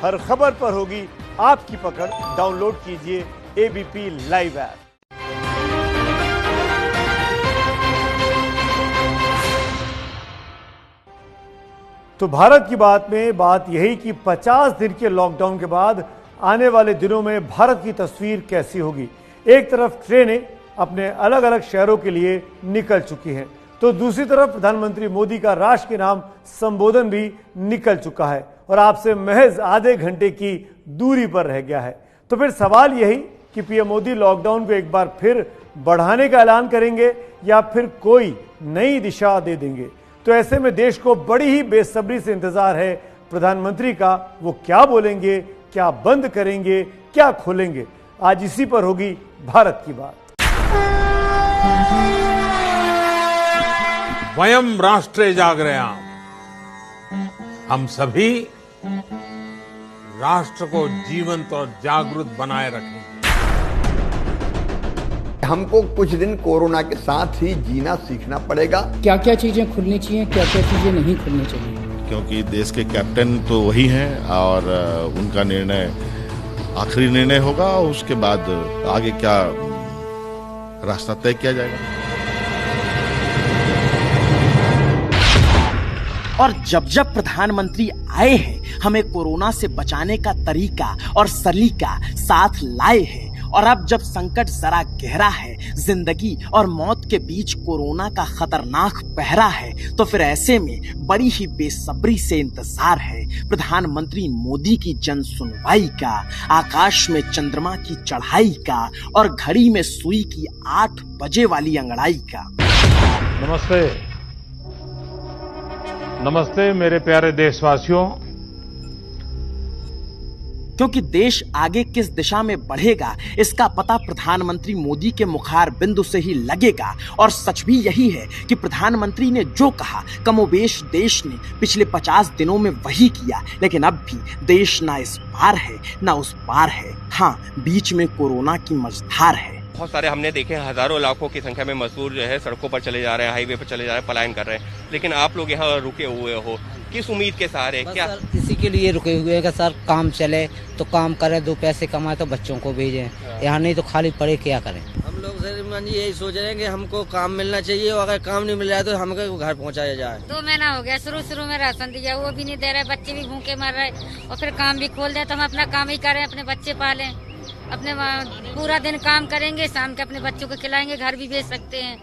हर खबर पर होगी आपकी पकड़। डाउनलोड कीजिए एबीपी लाइव ऐप। तो भारत की बात में बात यही कि 50 दिन के लॉकडाउन के बाद आने वाले दिनों में भारत की तस्वीर कैसी होगी। एक तरफ ट्रेनें अपने अलग अलग शहरों के लिए निकल चुकी हैं, तो दूसरी तरफ प्रधानमंत्री मोदी का राष्ट्र के नाम संबोधन भी निकल चुका है और आपसे महज आधे घंटे की दूरी पर रह गया है। तो फिर सवाल यही कि पीएम मोदी लॉकडाउन को एक बार फिर बढ़ाने का ऐलान करेंगे या फिर कोई नई दिशा दे देंगे। तो ऐसे में देश को बड़ी ही बेसब्री से इंतजार है प्रधानमंत्री का, वो क्या बोलेंगे, क्या बंद करेंगे, क्या खोलेंगे। आज इसी पर होगी भारत की बात। वयम राष्ट्रे जागृयाम, हम सभी राष्ट्र को जीवंत और जागृत बनाए रखेंगे। हमको कुछ दिन कोरोना के साथ ही जीना सीखना पड़ेगा। क्या क्या चीजें खुलनी चाहिए, क्या क्या चीजें नहीं खुलनी चाहिए, क्योंकि देश के कैप्टन तो वही हैं और उनका निर्णय आखिरी निर्णय होगा। उसके बाद आगे क्या रास्ता तय किया जाएगा। और जब जब प्रधानमंत्री आए हैं, हमें कोरोना से बचाने का तरीका और सलीका साथ लाए हैं। और अब जब संकट जरा गहरा है, जिंदगी और मौत के बीच कोरोना का खतरनाक पहरा है, तो फिर ऐसे में बड़ी ही बेसब्री से इंतजार है प्रधानमंत्री मोदी की जन सुनवाई का, आकाश में चंद्रमा की चढ़ाई का और घड़ी में सुई की 8 बजे वाली अंगड़ाई का। नमस्ते, नमस्ते मेरे प्यारे देशवासियों। क्योंकि देश आगे किस दिशा में बढ़ेगा, इसका पता प्रधानमंत्री मोदी के मुखार बिंदु से ही लगेगा। और सच भी यही है कि प्रधानमंत्री ने जो कहा, कमोबेश देश ने पिछले 50 दिनों में वही किया। लेकिन अब भी देश ना इस पार है ना उस पार है। हाँ, बीच में कोरोना की मझधार है। बहुत सारे हमने देखे, हजारों लाखों की संख्या में मजदूर जो है सड़कों पर चले जा रहे हैं, हाईवे पर चले जा रहे हैं, पलायन कर रहे हैं। लेकिन आप लोग यहाँ रुके हुए हो, किस उम्मीद के सहारे? क्या सर इसी के लिए रुके हुए हैं कि सर काम चले तो काम करें, 2 पैसे कमाए तो बच्चों को भेजें, यहाँ नहीं तो खाली पड़े क्या करें। हम लोग सर यही सोच रहे हैं कि हमको काम मिलना चाहिए और अगर काम नहीं मिल रहा है तो हमको घर पहुँचाया जाए। 2 महीना हो गया, शुरू में राशन दिया, वो भी नहीं दे रहे, बच्चे भी भूखे मर रहे और फिर काम भी खोल दे तो हम अपना काम ही करें, अपने बच्चे पालें, अपने पूरा दिन काम करेंगे, शाम के अपने बच्चों को खिलाएंगे, घर भी भेज सकते हैं।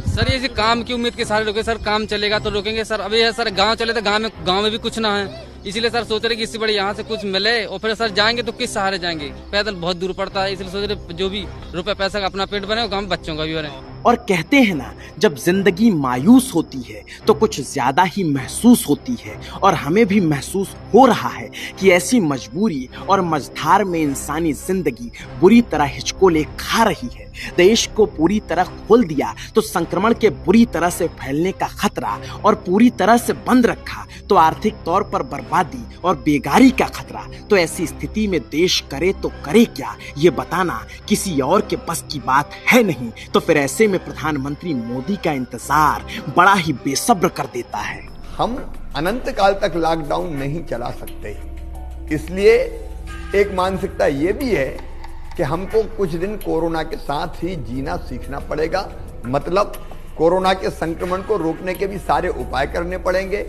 सर ये काम की उम्मीद के सारे रुके, सर काम चलेगा तो रुकेंगे सर। अभी है सर गांव चले तो गांव में भी कुछ ना है, इसीलिए सर सोच रहे कि इससे बड़े यहाँ से कुछ मिले और फिर सर जाएंगे तो किस सहारे जाएंगे, पैदल बहुत दूर पड़ता है। इसलिए सोच रहे जो भी रुपए पैसा का अपना पेट बने और गाँव बच्चों का भी बने। और कहते हैं ना, जब जिंदगी मायूस होती है तो कुछ ज्यादा ही महसूस होती है। और हमें भी महसूस हो रहा है कि ऐसी मजबूरी और मझधार में इंसानी जिंदगी बुरी तरह हिचकोले खा रही है। देश को पूरी तरह खोल दिया तो संक्रमण के बुरी तरह से फैलने का खतरा, और पूरी तरह से बंद रखा तो आर्थिक तौर पर बर्बादी और बेगारी का खतरा। तो ऐसी स्थिति में देश करे तो करे क्या, ये बताना किसी और के बस की बात है नहीं। तो फिर ऐसे में प्रधानमंत्री मोदी का इंतजार बड़ा ही बेसब्र कर देता है। हम अनंत काल तक लॉकडाउन नहीं चला सकते, इसलिए एक मानसिकता ये भी है कि हमको कुछ दिन कोरोना के साथ ही जीना सीखना पड़ेगा। मतलब कोरोना के संक्रमण को रोकने के भी सारे उपाय करने पड़ेंगे,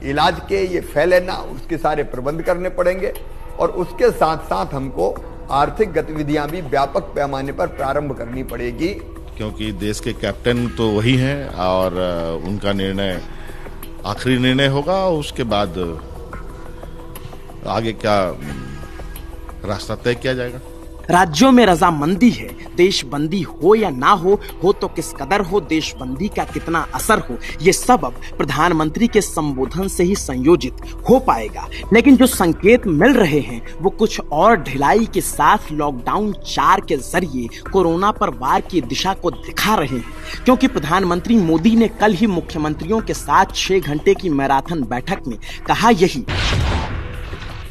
इलाज के ये फैले ना उसके सारे प्रबंध करने पड़ेंगे, और उसके साथ साथ हमको आर्थिक गतिविधियां भी व्यापक पैमाने पर प्रारंभ करनी पड़ेगी। क्योंकि देश के कैप्टन तो वही हैं और उनका निर्णय आखिरी निर्णय होगा। उसके बाद आगे क्या रास्ता तय किया जाएगा। राज्यों में रजामंदी है, देशबंदी हो या ना हो तो किस कदर हो, देशबंदी का कितना असर हो, ये सब अब प्रधानमंत्री के संबोधन से ही संयोजित हो पाएगा। लेकिन जो संकेत मिल रहे हैं वो कुछ और ढिलाई के साथ लॉकडाउन 4 के जरिए कोरोना पर वार की दिशा को दिखा रहे हैं। क्योंकि प्रधानमंत्री मोदी ने कल ही मुख्यमंत्रियों के साथ 6 घंटे की मैराथन बैठक में कहा यही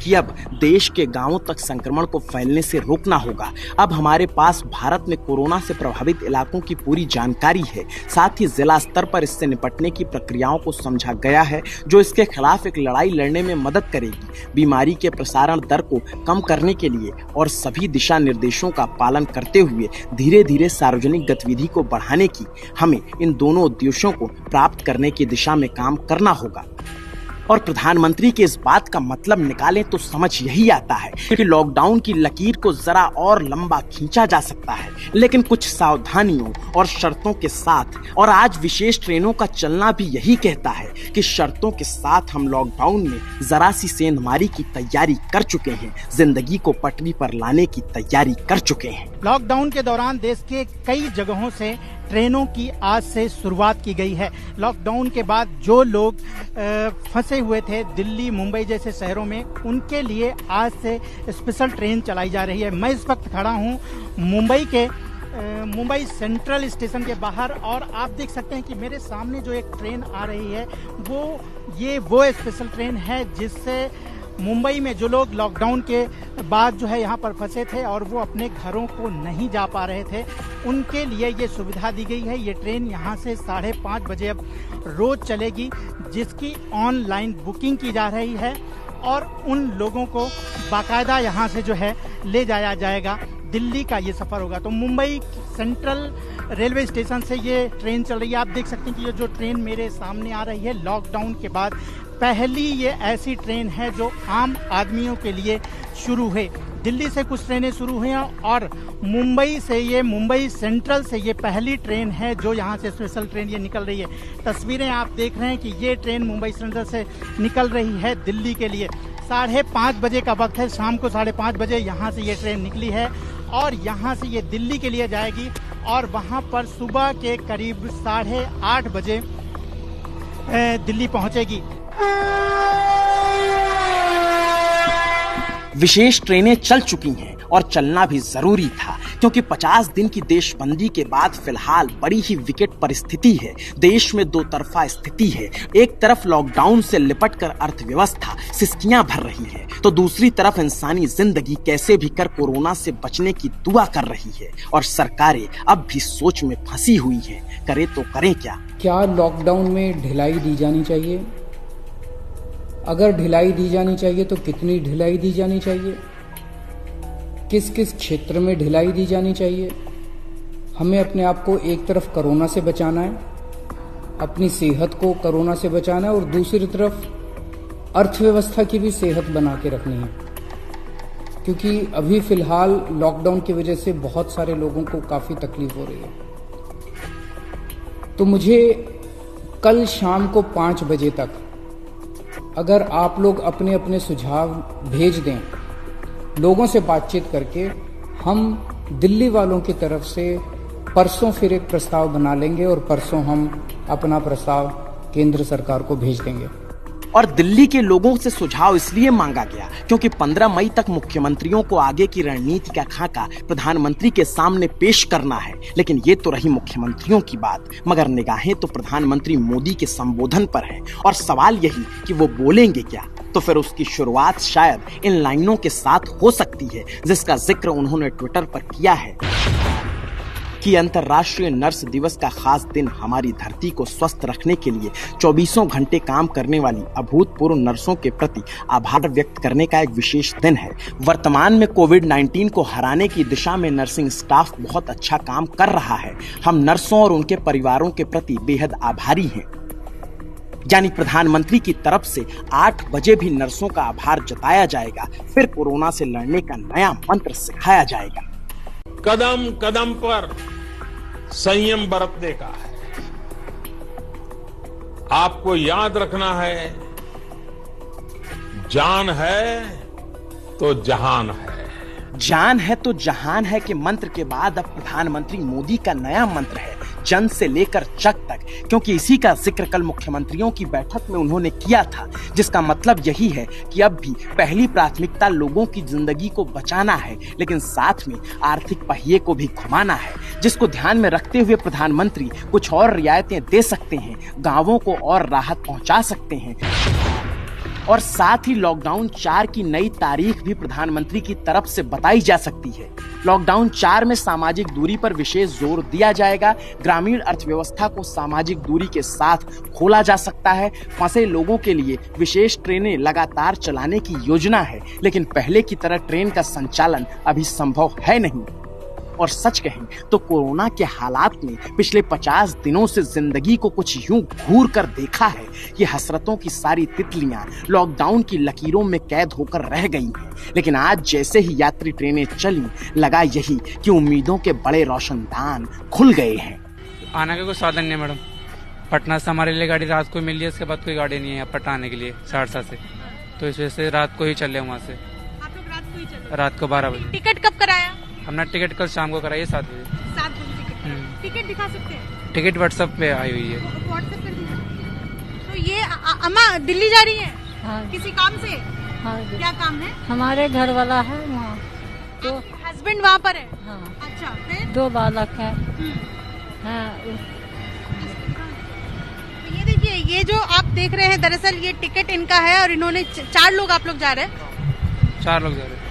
कि अब देश के गांवों तक संक्रमण को फैलने से रोकना होगा। अब हमारे पास भारत में कोरोना से प्रभावित इलाकों की पूरी जानकारी है, साथ ही जिला स्तर पर इससे निपटने की प्रक्रियाओं को समझा गया है, जो इसके खिलाफ एक लड़ाई लड़ने में मदद करेगी। बीमारी के प्रसारण दर को कम करने के लिए और सभी दिशा निर्देशों का पालन करते हुए धीरे धीरे सार्वजनिक गतिविधि को बढ़ाने की हमें इन दोनों उद्देश्यों को प्राप्त करने की दिशा में काम करना होगा। और प्रधानमंत्री के इस बात का मतलब निकालें तो समझ यही आता है कि लॉकडाउन की लकीर को जरा और लंबा खींचा जा सकता है, लेकिन कुछ सावधानियों और शर्तों के साथ। और आज विशेष ट्रेनों का चलना भी यही कहता है कि शर्तों के साथ हम लॉकडाउन में जरा सी सेंधमारी की तैयारी कर चुके हैं, जिंदगी को पटरी पर लाने की तैयारी कर चुके हैं। लॉकडाउन के दौरान देश के कई जगहों से ट्रेनों की आज से शुरुआत की गई है। लॉकडाउन के बाद जो लोग फंसे हुए थे दिल्ली, मुंबई जैसे शहरों में, उनके लिए आज से स्पेशल ट्रेन चलाई जा रही है। मैं इस वक्त खड़ा हूं मुंबई सेंट्रल स्टेशन के बाहर और आप देख सकते हैं कि मेरे सामने जो एक ट्रेन आ रही है वो स्पेशल ट्रेन है जिससे मुंबई में जो लोग लॉकडाउन के बाद जो है यहाँ पर फंसे थे और वो अपने घरों को नहीं जा पा रहे थे, उनके लिए ये सुविधा दी गई है। ये ट्रेन यहाँ से 5:30 बजे अब रोज चलेगी, जिसकी ऑनलाइन बुकिंग की जा रही है और उन लोगों को बाकायदा यहाँ से जो है ले जाया जाएगा। दिल्ली का ये सफ़र होगा। तो मुंबई सेंट्रल रेलवे स्टेशन से ये ट्रेन चल रही है। आप देख सकते हैं कि ये जो ट्रेन मेरे सामने आ रही है, लॉकडाउन के बाद पहली ये ऐसी ट्रेन है जो आम आदमियों के लिए शुरू है। दिल्ली से कुछ ट्रेनें शुरू हुई हैं और मुंबई सेंट्रल से ये पहली ट्रेन है जो यहाँ से स्पेशल ट्रेन ये निकल रही है। तस्वीरें आप देख रहे हैं कि ये ट्रेन मुंबई सेंट्रल से निकल रही है दिल्ली के लिए। 5:30 बजे का वक्त है, शाम को 5:30 बजे यहाँ से ये ट्रेन निकली है और यहाँ से ये दिल्ली के लिए जाएगी और वहाँ पर सुबह के करीब 8:30 बजे दिल्ली पहुँचेगी। विशेष ट्रेनें चल चुकी हैं और चलना भी जरूरी था, क्योंकि 50 दिन की देशबंदी के बाद फिलहाल बड़ी ही विकट परिस्थिति है। देश में दो तरफा स्थिति है। एक तरफ लॉकडाउन से लिपटकर अर्थव्यवस्था सिसकियां भर रही है, तो दूसरी तरफ इंसानी जिंदगी कैसे भी कर कोरोना से बचने की दुआ कर रही है और सरकारें अब भी सोच में फंसी हुई हैं, करे तो करें क्या। क्या लॉकडाउन में ढिलाई दी जानी चाहिए? अगर ढिलाई दी जानी चाहिए तो कितनी ढिलाई दी जानी चाहिए? किस किस क्षेत्र में ढिलाई दी जानी चाहिए? हमें अपने आप को एक तरफ कोरोना से बचाना है, अपनी सेहत को कोरोना से बचाना है और दूसरी तरफ अर्थव्यवस्था की भी सेहत बना के रखनी है, क्योंकि अभी फिलहाल लॉकडाउन की वजह से बहुत सारे लोगों को काफ़ी तकलीफ हो रही है। तो मुझे कल शाम को 5 बजे तक अगर आप लोग अपने अपने सुझाव भेज दें, लोगों से बातचीत करके हम दिल्ली वालों की तरफ से परसों फिर एक प्रस्ताव बना लेंगे और परसों हम अपना प्रस्ताव केंद्र सरकार को भेज देंगे। और दिल्ली के लोगों से सुझाव इसलिए मांगा गया क्योंकि 15 मई तक मुख्यमंत्रियों को आगे की रणनीति का खाका प्रधानमंत्री के सामने पेश करना है। लेकिन ये तो रही मुख्यमंत्रियों की बात, मगर निगाहें तो प्रधानमंत्री मोदी के संबोधन पर है और सवाल यही कि वो बोलेंगे क्या। तो फिर उसकी शुरुआत शायद इन लाइनों के साथ हो सकती है, जिसका जिक्र उन्होंने ट्विटर पर किया है कि अंतर्राष्ट्रीय नर्स दिवस का खास दिन हमारी धरती को स्वस्थ रखने के लिए 24 घंटे काम करने वाली अभूतपूर्व नर्सों के प्रति आभार व्यक्त करने का एक विशेष दिन है। वर्तमान में कोविड-19 को हराने की दिशा में नर्सिंग स्टाफ बहुत अच्छा काम कर रहा है। हम नर्सों और उनके परिवारों के प्रति बेहद आभारी हैं। यानी प्रधानमंत्री की तरफ से 8 बजे भी नर्सों का आभार जताया जाएगा, फिर कोरोना से लड़ने का नया मंत्र सिखाया जाएगा। कदम कदम पर संयम बरतने का है। आपको याद रखना है, जान है तो जहान है। जान है तो जहान है के मंत्र के बाद अब प्रधानमंत्री मोदी का नया मंत्र है, जन से लेकर जग तक, क्योंकि इसी का जिक्र कल मुख्यमंत्रियों की बैठक में उन्होंने किया था, जिसका मतलब यही है कि अब भी पहली प्राथमिकता लोगों की जिंदगी को बचाना है, लेकिन साथ में आर्थिक पहिए को भी घुमाना है, जिसको ध्यान में रखते हुए प्रधानमंत्री कुछ और रियायतें दे सकते हैं, गांवों को और राहत पहुंचा सकते हैं। और साथ ही लॉकडाउन 4 की नई तारीख भी प्रधानमंत्री की तरफ से बताई जा सकती है। लॉकडाउन 4 में सामाजिक दूरी पर विशेष जोर दिया जाएगा। ग्रामीण अर्थव्यवस्था को सामाजिक दूरी के साथ खोला जा सकता है। फंसे लोगों के लिए विशेष ट्रेनें लगातार चलाने की योजना है, लेकिन पहले की तरह ट्रेन का संचालन अभी संभव है नहीं। और सच कहें तो कोरोना के हालात में पिछले 50 दिनों से जिंदगी को कुछ यूं घूर कर देखा है कि हसरतों की सारी तितलियां लॉकडाउन की लकीरों में कैद होकर रह गई हैं। लेकिन आज जैसे ही यात्री ट्रेनें चली, लगा यही कि उम्मीदों के बड़े रोशनदान खुल गए हैं। आने का कोई साधन नहीं है मैडम। पटना से हमारे लिए गाड़ी रात को मिल है, उसके बाद कोई गाड़ी नहीं है पटना आने के लिए सहरसा से, तो इस वजह से रात को ही चले वहाँ से। आप लोग रात को ही चले? रात को 12 बजे। टिकट कब कराया? हमने टिकट कल शाम को कराई 7 बजे। 7 बजे टिकट दिखा सकते हैं? टिकट व्हाट्सएप पे आई हुई है। व्हाट्सएप कर दीजिए। तो ये अम्मा दिल्ली जा रही है? हाँ। किसी काम से? हाँ। क्या काम है? हमारे घर वाला है वहाँ, तो हस्बैंड वहाँ पर है? हाँ। अच्छा, फिर 2 बालक है। हाँ। तो ये देखिए, ये जो आप देख रहे हैं दरअसल ये टिकट इनका है और इन्होंने 4 लोग आप लोग जा रहे हैं? 4 लोग जा रहे हैं।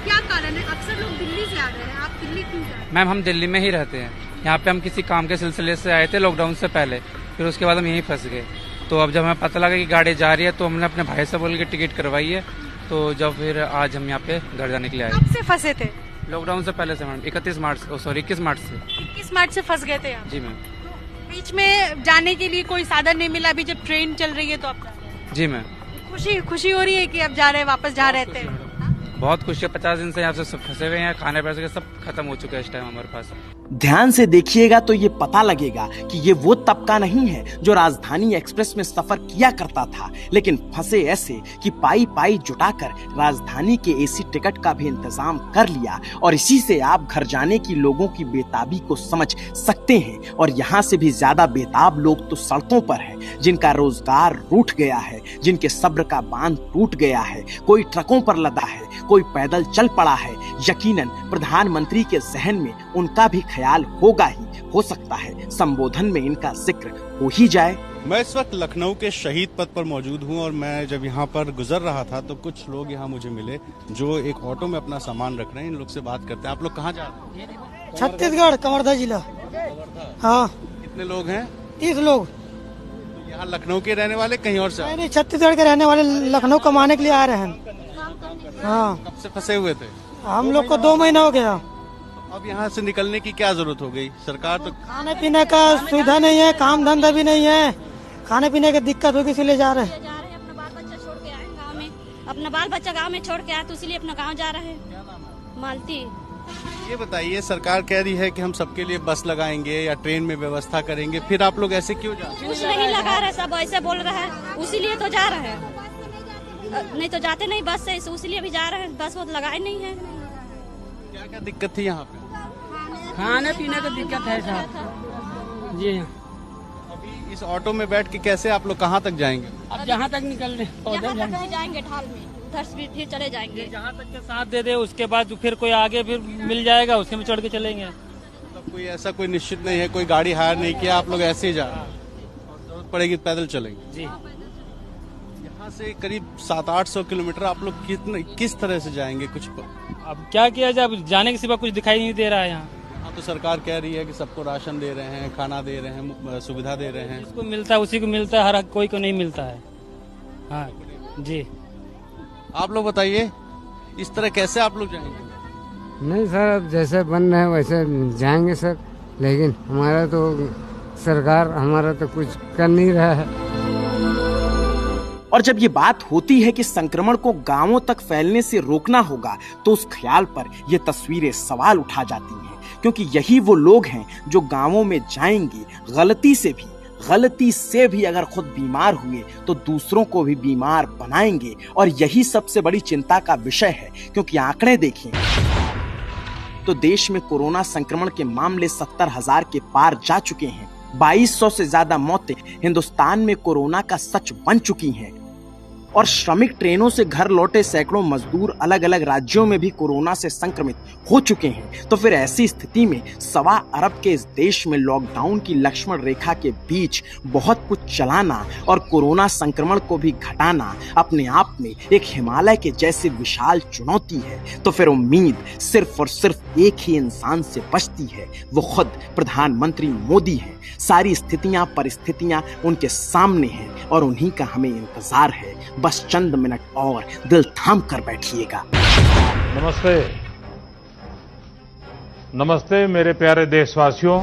क्या कारण है? अक्सर लोग दिल्ली से आ रहे हैं, आप दिल्ली क्यों जा रहे हैं? मैम हम दिल्ली में ही रहते हैं। यहाँ पे हम किसी काम के सिलसिले से आए थे लॉकडाउन से पहले, फिर उसके बाद हम यहीं फंस गए। तो अब जब हमें पता लगा कि गाड़ी जा रही है तो हमने अपने भाई से बोल के टिकट करवाई है। तो जब फिर आज हम यहाँ पे घर जाने के लिए आए। कब से फंसे थे? लॉकडाउन से पहले से मैडम, 21 मार्च से। 21 मार्च से फंस गए थे यहाँ? जी मैम। बीच में जाने के लिए कोई साधन नहीं मिला, अभी जब ट्रेन चल रही है तो आप जा रहे हैं? जी मैम। खुशी हो रही है कि अब जा रहे हैं, वापस जा रहे थे? बहुत खुशी है। 50 दिन से यहाँ से फंसे हुए हैं, खाने पैसे सब खत्म हो चुका है इस टाइम हमारे पास। ध्यान से देखिएगा तो ये पता लगेगा कि ये वो तबका नहीं है जो राजधानी एक्सप्रेस में सफर किया करता था, लेकिन फंसे ऐसे कि पाई पाई जुटाकर राजधानी के एसी टिकट का भी इंतजाम कर लिया। और इसी से आप घर जाने की लोगों की बेताबी को समझ सकते हैं। और यहाँ से भी ज्यादा बेताब लोग तो सड़कों पर हैं, जिनका रोजगार रूठ गया है, जिनके सब्र का बांध टूट गया है। कोई ट्रकों पर लदा है, कोई पैदल चल पड़ा है। यकीनन प्रधानमंत्री के जहन में उनका भी ख्याल होगा ही, हो सकता है संबोधन में इनका जिक्र हो ही जाए। मैं इस वक्त लखनऊ के शहीद पथ पर मौजूद हूं और मैं जब यहाँ पर गुजर रहा था तो कुछ लोग यहाँ मुझे मिले जो एक ऑटो में अपना सामान रख रहे हैं। इन लोग से बात करते हैं। आप लोग कहाँ जा रहे हैं? छत्तीसगढ़, कवर्धा जिला। हाँ। कितने लोग हैं? 30 लोग। तो यहाँ लखनऊ के रहने वाले कहीं और से? नहीं, छत्तीसगढ़ के रहने वाले लखनऊ कमाने के लिए आ रहे हैं। हाँ। कब से फंसे हुए थे? हम लोग को 2 महीना हो गया। अब यहाँ से निकलने की क्या जरूरत हो गई? सरकार तो खाने पीने का सुविधा नहीं है, काम धंधा भी नहीं है, खाने पीने की दिक्कत होगी, इसलिए जा रहे हैं। अपना बाल बच्चा छोड़ के आए गाँव में, अपना बाल बच्चा गाँव में छोड़ के आए तो इसलिए अपना गाँव जा रहे हैं। मालती। ये बताइए, सरकार कह रही है कि हम सबके लिए बस लगाएंगे या ट्रेन में व्यवस्था करेंगे, फिर आप लोग ऐसे क्यों जा रहे हैं? कुछ नहीं लगा रहे, सब ऐसे बोल रहे हैं, उसीलिए तो जा रहे हैं। नहीं तो जाते नहीं बस से, इसलिए भी जा रहे हैं। बस वो लगाए नहीं है। क्या क्या दिक्कत थी यहाँ पे? खाने पीने का दिक्कत है साहब जी। अभी इस ऑटो में बैठ के कैसे आप लोग कहाँ तक जाएंगे? अब जहाँ तक निकल रहे जाएंगे ढाल में, उधर से फिर चले जाएंगे। जहाँ तक के साथ दे दे, उसके बाद फिर कोई आगे फिर मिल जाएगा, उसके में चढ़ के चलेंगे। मतलब कोई ऐसा कोई निश्चित नहीं है, कोई गाड़ी हायर नहीं किया, आप लोग ऐसे ही जा रहे हैं? जरूरत पड़ेगी पैदल चलेंगे जी। यहाँ से करीब 700-800 किलोमीटर आप लोग किस तरह से जाएंगे? कुछ अब क्या किया जाए, अब जाने के सिवा कुछ दिखाई नहीं दे रहा है यहाँ। तो सरकार कह रही है कि सबको राशन दे रहे हैं, खाना दे रहे हैं, सुविधा दे रहे हैं। जिसको मिलता है उसी को मिलता है, हर कोई को नहीं मिलता है। हाँ जी। आप लोग बताइए, इस तरह कैसे आप लोग जाएंगे? नहीं सर, अब जैसे बन रहे हैं वैसे जाएंगे सर, लेकिन हमारा तो सरकार हमारा तो कुछ कर नहीं रहा है। और जब ये बात होती है कि संक्रमण को गांवों तक फैलने से रोकना होगा, तो उस ख्याल पर ये तस्वीरें सवाल उठा जाती हैं, क्योंकि यही वो लोग हैं जो गांवों में जाएंगे, गलती से भी अगर खुद बीमार हुए तो दूसरों को भी बीमार बनाएंगे। और यही सबसे बड़ी चिंता का विषय है, क्योंकि आंकड़े देखें तो देश में कोरोना संक्रमण के मामले 70,000 के पार जा चुके हैं। 2200 से ज्यादा मौतें हिंदुस्तान में कोरोना का सच बन चुकी हैं। और श्रमिक ट्रेनों से घर लौटे सैकड़ों मजदूर अलग अलग राज्यों में भी कोरोना से संक्रमित हो चुके हैं, तो फिर ऐसी स्थिति में 1.25 अरब के इस देश में लॉकडाउन की लक्ष्मण रेखा के बीच बहुत कुछ चलाना और कोरोना संक्रमण को भी घटाना अपने आप में एक हिमालय के जैसी विशाल चुनौती है। तो फिर उम्मीद सिर्फ और सिर्फ एक ही इंसान से बचती है, वो खुद प्रधानमंत्री मोदी हैं। सारी स्थितियां परिस्थितियां उनके सामने हैं और उन्हीं का हमें इंतजार है। बस चंद मिनट और दिल थाम कर बैठिएगा। नमस्ते मेरे प्यारे देशवासियों।